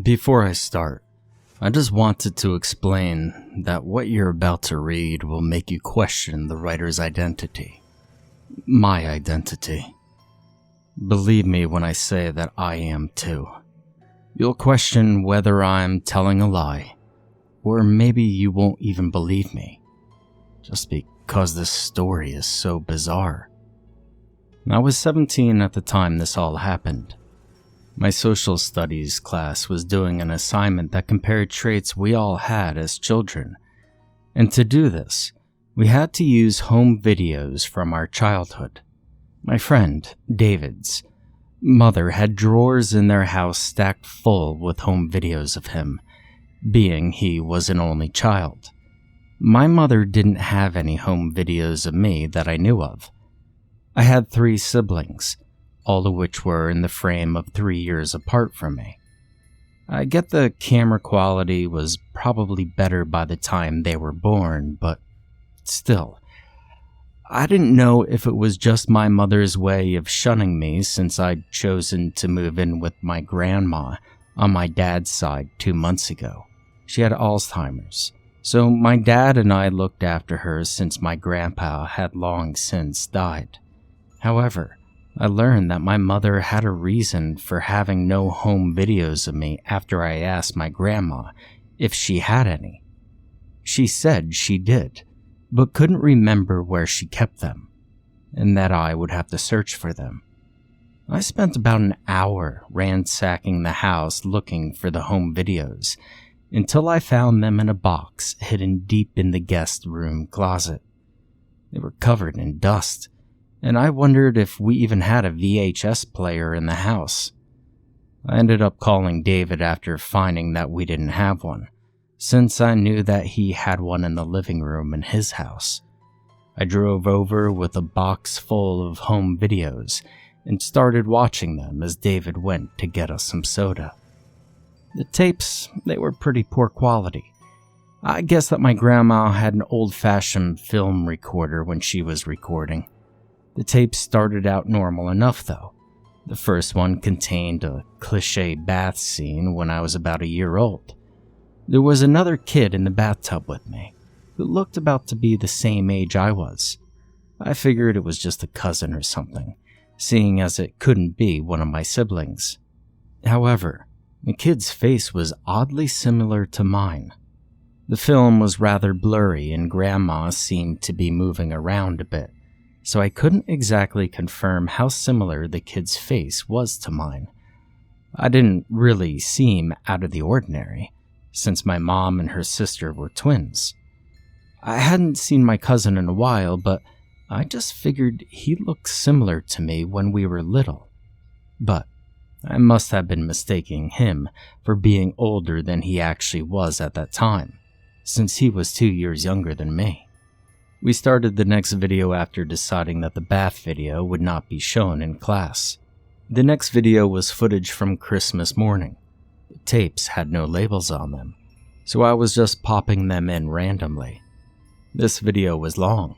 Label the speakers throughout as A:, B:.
A: Before I start, I just wanted to explain that what you're about to read will make you question the writer's identity. My identity. Believe me when I say that I am too. You'll question whether I'm telling a lie, or maybe you won't even believe me, just because this story is so bizarre. I was 17 at the time this all happened. My social studies class was doing an assignment that compared traits we all had as children, and to do this, we had to use home videos from our childhood. My friend, David's, mother had drawers in their house stacked full with home videos of him, being he was an only child. My mother didn't have any home videos of me that I knew of. I had 3 siblings, all of which were in the frame of 3 years apart from me. I get the camera quality was probably better by the time they were born, but still, I didn't know if it was just my mother's way of shunning me since I'd chosen to move in with my grandma on my dad's side 2 months ago. She had Alzheimer's, so my dad and I looked after her since my grandpa had long since died. However, I learned that my mother had a reason for having no home videos of me after I asked my grandma if she had any. She said she did, but couldn't remember where she kept them, and that I would have to search for them. I spent about an hour ransacking the house looking for the home videos, until I found them in a box hidden deep in the guest room closet. They were covered in dust, and I wondered if we even had a VHS player in the house. I ended up calling David after finding that we didn't have one, since I knew that he had one in the living room in his house. I drove over with a box full of home videos and started watching them as David went to get us some soda. The tapes, they were pretty poor quality. I guess that my grandma had an old-fashioned film recorder when she was recording. The tapes started out normal enough, though. The first one contained a cliché bath scene when I was about a year old. There was another kid in the bathtub with me, who looked about to be the same age I was. I figured it was just a cousin or something, seeing as it couldn't be one of my siblings. However, the kid's face was oddly similar to mine. The film was rather blurry and Grandma seemed to be moving around a bit, so I couldn't exactly confirm how similar the kid's face was to mine. I didn't really seem out of the ordinary, since my mom and her sister were twins. I hadn't seen my cousin in a while, but I just figured he looked similar to me when we were little. But I must have been mistaking him for being older than he actually was at that time, since he was 2 years younger than me. We started the next video after deciding that the bath video would not be shown in class. The next video was footage from Christmas morning. The tapes had no labels on them, so I was just popping them in randomly. This video was long.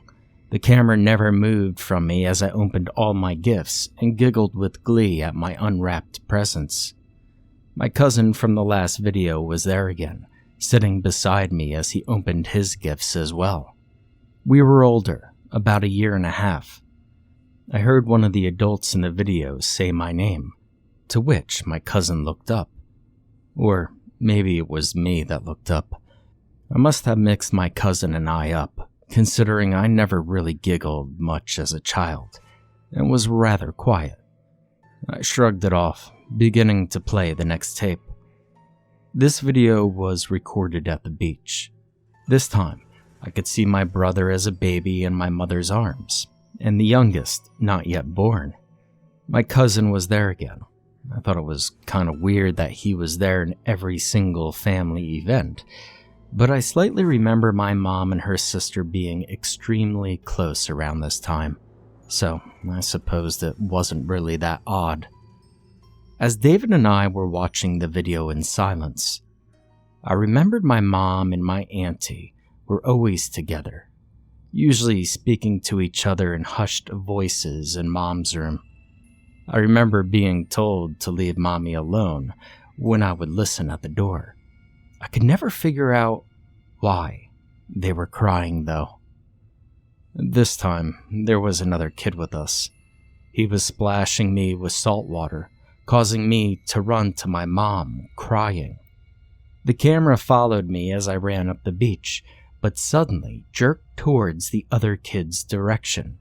A: The camera never moved from me as I opened all my gifts and giggled with glee at my unwrapped presents. My cousin from the last video was there again, sitting beside me as he opened his gifts as well. We were older, about 1.5 years. I heard one of the adults in the video say my name, to which my cousin looked up. Or maybe it was me that looked up. I must have mixed my cousin and I up, considering I never really giggled much as a child, and was rather quiet. I shrugged it off, beginning to play the next tape. This video was recorded at the beach. This time, I could see my brother as a baby in my mother's arms, and the youngest not yet born. My cousin was there again. I thought it was kind of weird that he was there in every single family event, but I slightly remember my mom and her sister being extremely close around this time, so I suppose it wasn't really that odd. As David and I were watching the video in silence, I remembered my mom and my auntie were always together, usually speaking to each other in hushed voices in Mom's room. I remember being told to leave Mommy alone when I would listen at the door. I could never figure out why they were crying, though. This time, there was another kid with us. He was splashing me with salt water, causing me to run to my mom, crying. The camera followed me as I ran up the beach, but suddenly jerked towards the other kid's direction,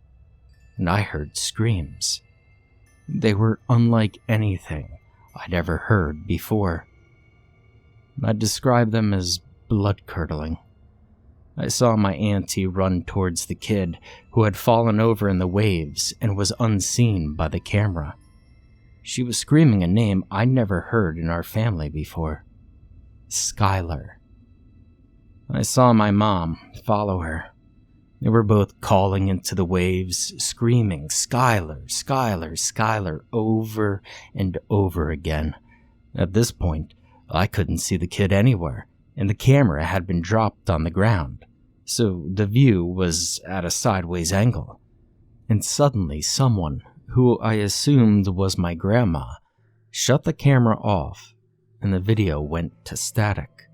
A: and I heard screams. They were unlike anything I'd ever heard before. I'd describe them as blood-curdling. I saw my auntie run towards the kid who had fallen over in the waves and was unseen by the camera. She was screaming a name I'd never heard in our family before. Skylar. I saw my mom follow her. They were both calling into the waves, screaming, "Skylar, Skylar, Skylar," over and over again. At this point, I couldn't see the kid anywhere, and the camera had been dropped on the ground, so the view was at a sideways angle. And suddenly someone, who I assumed was my grandma, shut the camera off, and the video went to static.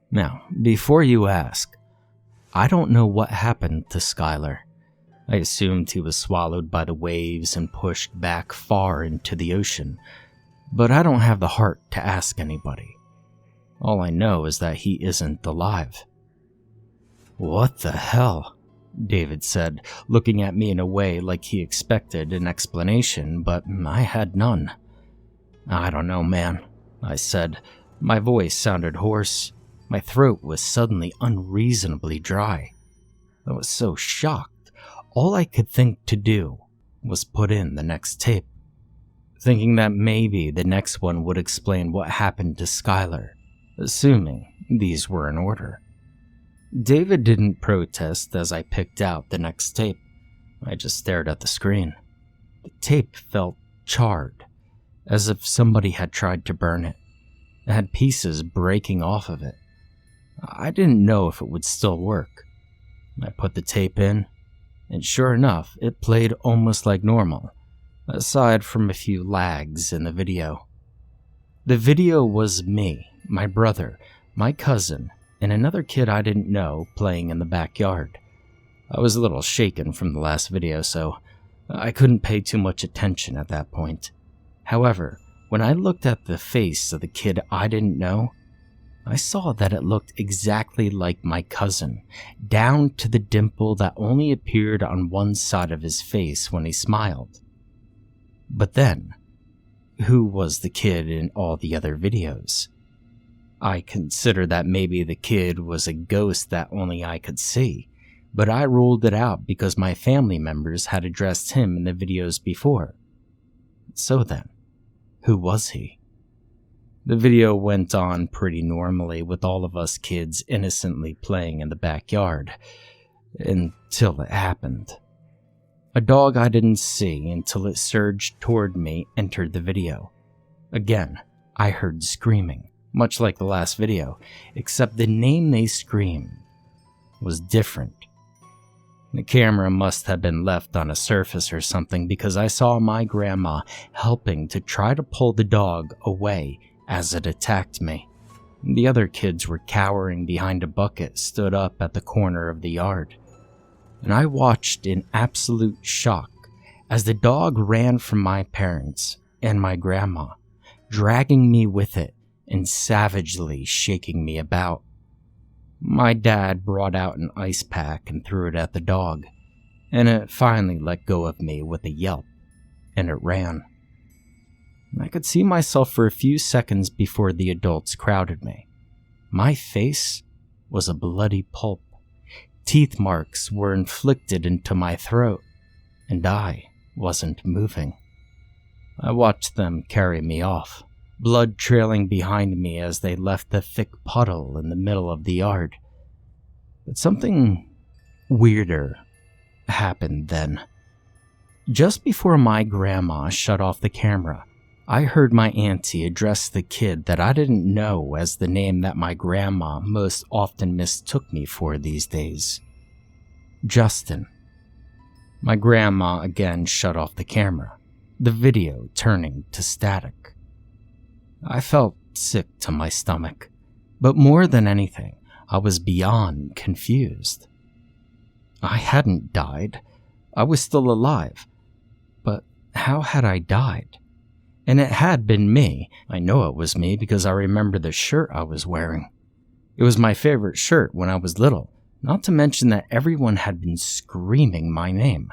A: Now, before you ask, I don't know what happened to Skylar. I assumed he was swallowed by the waves and pushed back far into the ocean, but I don't have the heart to ask anybody. All I know is that he isn't alive. "What the hell?" David said, looking at me in a way like he expected an explanation, but I had none. "I don't know, man," I said. My voice sounded hoarse. My throat was suddenly unreasonably dry. I was so shocked, all I could think to do was put in the next tape, thinking that maybe the next one would explain what happened to Skylar, assuming these were in order. David didn't protest as I picked out the next tape. I just stared at the screen. The tape felt charred, as if somebody had tried to burn it. It had pieces breaking off of it. I didn't know if it would still work. I put the tape in, and sure enough, it played almost like normal, aside from a few lags in the video. The video was me, my brother, my cousin, and another kid I didn't know playing in the backyard. I was a little shaken from the last video, so I couldn't pay too much attention at that point. However, when I looked at the face of the kid I didn't know, I saw that it looked exactly like my cousin, down to the dimple that only appeared on one side of his face when he smiled. But then, who was the kid in all the other videos? I considered that maybe the kid was a ghost that only I could see, but I ruled it out because my family members had addressed him in the videos before. So then, who was he? The video went on pretty normally with all of us kids innocently playing in the backyard, until it happened. A dog I didn't see until it surged toward me entered the video. Again, I heard screaming, much like the last video, except the name they screamed was different. The camera must have been left on a surface or something because I saw my grandma helping to try to pull the dog away as it attacked me. The other kids were cowering behind a bucket stood up at the corner of the yard, and I watched in absolute shock as the dog ran from my parents and my grandma, dragging me with it and savagely shaking me about. My dad brought out an ice pack and threw it at the dog, and it finally let go of me with a yelp, and it ran. I could see myself for a few seconds before the adults crowded me. My face was a bloody pulp. Teeth marks were inflicted into my throat, and I wasn't moving. I watched them carry me off, blood trailing behind me as they left the thick puddle in the middle of the yard. But something weirder happened then. Just before my grandma shut off the camera, I heard my auntie address the kid that I didn't know as the name that my grandma most often mistook me for these days. Justin. My grandma again shut off the camera, the video turning to static. I felt sick to my stomach. But more than anything, I was beyond confused. I hadn't died. I was still alive. But how had I died? And it had been me. I know it was me because I remember the shirt I was wearing. It was my favorite shirt when I was little, not to mention that everyone had been screaming my name.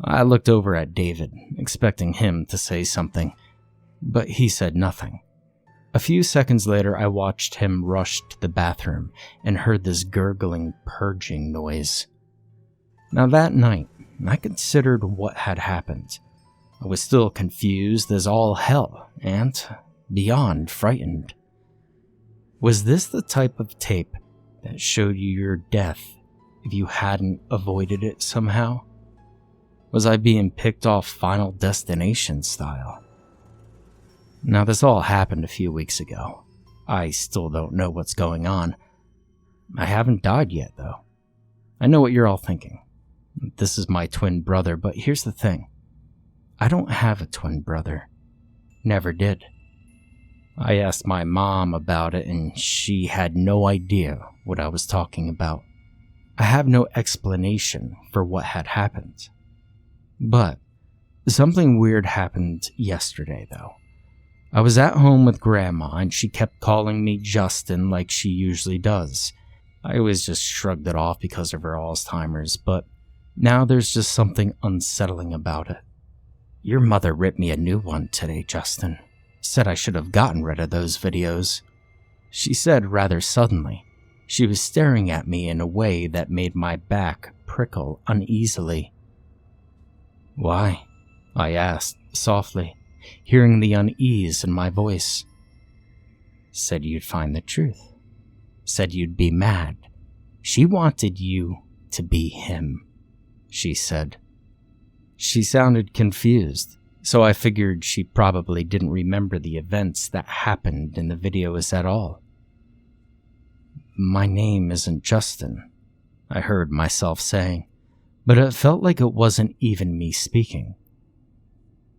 A: I looked over at David, expecting him to say something, but he said nothing. A few seconds later, I watched him rush to the bathroom and heard this gurgling, purging noise. Now that night, I considered what had happened. I was still confused as all hell and beyond frightened. Was this the type of tape that showed you your death if you hadn't avoided it somehow? Was I being picked off Final Destination style? Now this all happened a few weeks ago. I still don't know what's going on. I haven't died yet though. I know what you're all thinking. This is my twin brother, but here's the thing. I don't have a twin brother. Never did. I asked my mom about it and she had no idea what I was talking about. I have no explanation for what had happened. But something weird happened yesterday though. I was at home with Grandma and she kept calling me Justin like she usually does. I always just shrugged it off because of her Alzheimer's, but now there's just something unsettling about it. Your mother ripped me a new one today, Justin. Said I should have gotten rid of those videos. She said rather suddenly. She was staring at me in a way that made my back prickle uneasily. Why? I asked softly, hearing the unease in my voice. Said you'd find the truth. Said you'd be mad. She wanted you to be him, she said. She sounded confused, so I figured she probably didn't remember the events that happened in the videos at all. My name isn't Justin, I heard myself saying, but it felt like it wasn't even me speaking.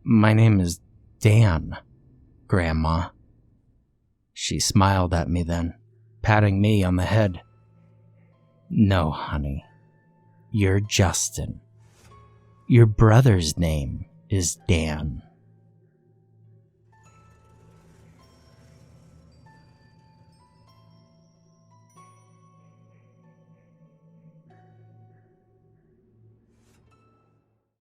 A: My name is Dan, Grandma. She smiled at me then, patting me on the head. No, honey, you're Justin. Your brother's name is Dan.